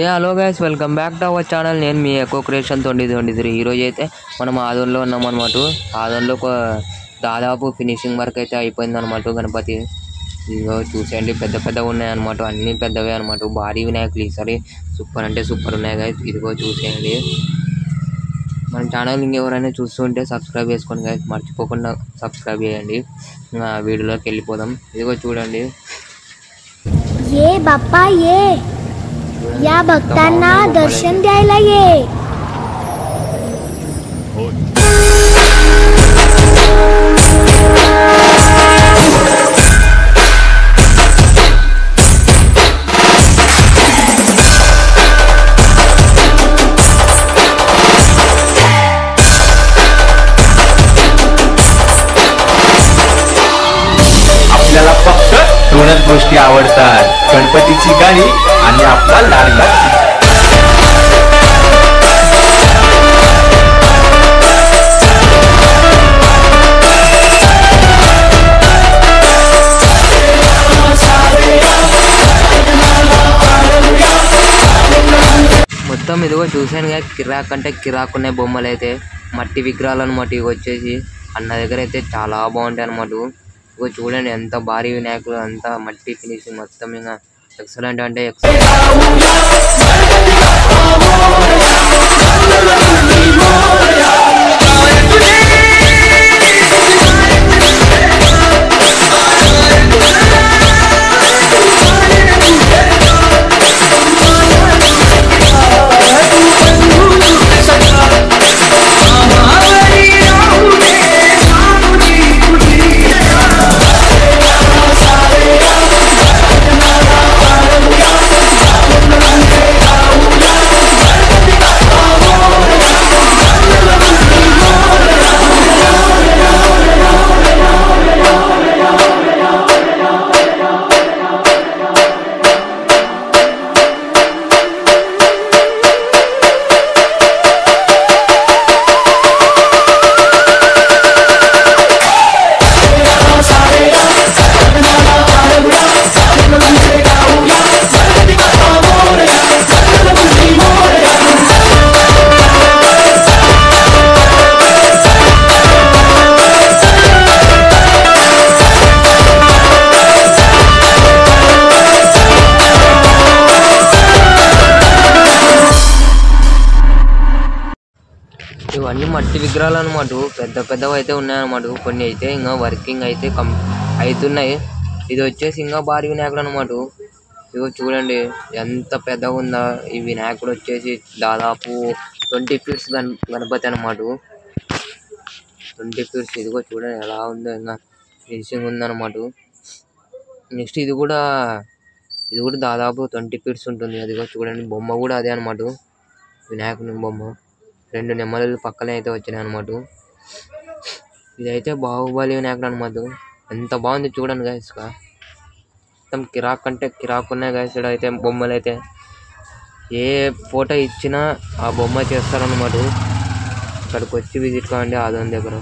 Hello guys, welcome back to our channel. నేను మీ echo creation 2023. ఈరోజు అయితే మనం ఆదోన్లో ఉన్నామన్నమాట. ఆదోన్లో దాదాపు ఫినిషింగ్ వర్క్ అయితే అయిపోయింది అనమాట. గణపతి ఇదిగో చూసేయండి, పెద్ద పెద్దగా ఉన్నాయన్నమాట. అన్నీ పెద్దవే అనమాట. భారీ వినాయకులు ఈసారి సూపర్ అంటే సూపర్ ఉన్నాయి గైస్. ఇదిగో చూసేయండి. మన ఛానల్ ఇంకెవరైనా చూస్తుంటే సబ్స్క్రైబ్ చేసుకోండి గైస్, మర్చిపోకుండా సబ్స్క్రైబ్ చేయండి. వీడియోలోకి వెళ్ళిపోదాం. ఇదిగో చూడండి, ये बाप्पा ये या भक्तांना दर्शन द्यायला ये. आपल्याला फक्त दोनच गोष्टी आवडतात, गणपतीची गाणी आणि आपला लाडका. మొత్తం ఇదిగో చూసాను కదా, కిరాక్ అంటే కిరాక్ ఉన్నాయి బొమ్మలు అయితే. మట్టి విగ్రహాలు అనమాట. ఇవి వచ్చేసి అన్న దగ్గర అయితే చాలా బాగుంటాయి అనమాట. ఇగో చూడండి, ఎంత భారీ వినాయకులు, అంతా మట్టి ఫినిషింగ్ మొత్తం ఇంకా ఎక్సలెంట్ అంటే ఎక్సలెంట్. ఇవన్నీ మట్టి విగ్రహాలు అనమాట. పెద్ద పెద్దవి అయితే ఉన్నాయన్నమాట. కొన్ని అయితే ఇంకా వర్కింగ్ అయితే అవుతున్నాయి. ఇది వచ్చేసి ఇంకా భారీ వినాయకుడు అనమాట. ఇదిగో చూడండి, ఎంత పెద్దగా ఉందా ఈ వినాయకుడు. వచ్చేసి దాదాపు 20 ఫీట్స్ గణపతి అనమాట. 20 ఫీట్స్. ఇదిగో చూడండి ఎలా ఉందో, ఇంకా ఫినిషింగ్ ఉందన్నమాట. నెక్స్ట్ ఇది కూడా దాదాపు 20 ఫీట్స్ ఉంటుంది. అదిగో చూడండి, బొమ్మ కూడా అదే అనమాట. వినాయకుని బొమ్మ 2 నెమ్మలు పక్కనే అయితే వచ్చినాయి అనమాట. ఇదైతే బాహుబలి వినాయకుడు అనమాట. ఎంత బాగుంది చూడండి గైస్. మొత్తం కిరాక్ అంటే కిరాక్ ఉన్నాయి గైస్. ఇక్కడ అయితే బొమ్మలు అయితే ఏ ఫోటో ఇచ్చినా ఆ బొమ్మ చేస్తారనమాట. ఇక్కడికి వచ్చి విజిట్ కావండి ఆదోన్ దగ్గర.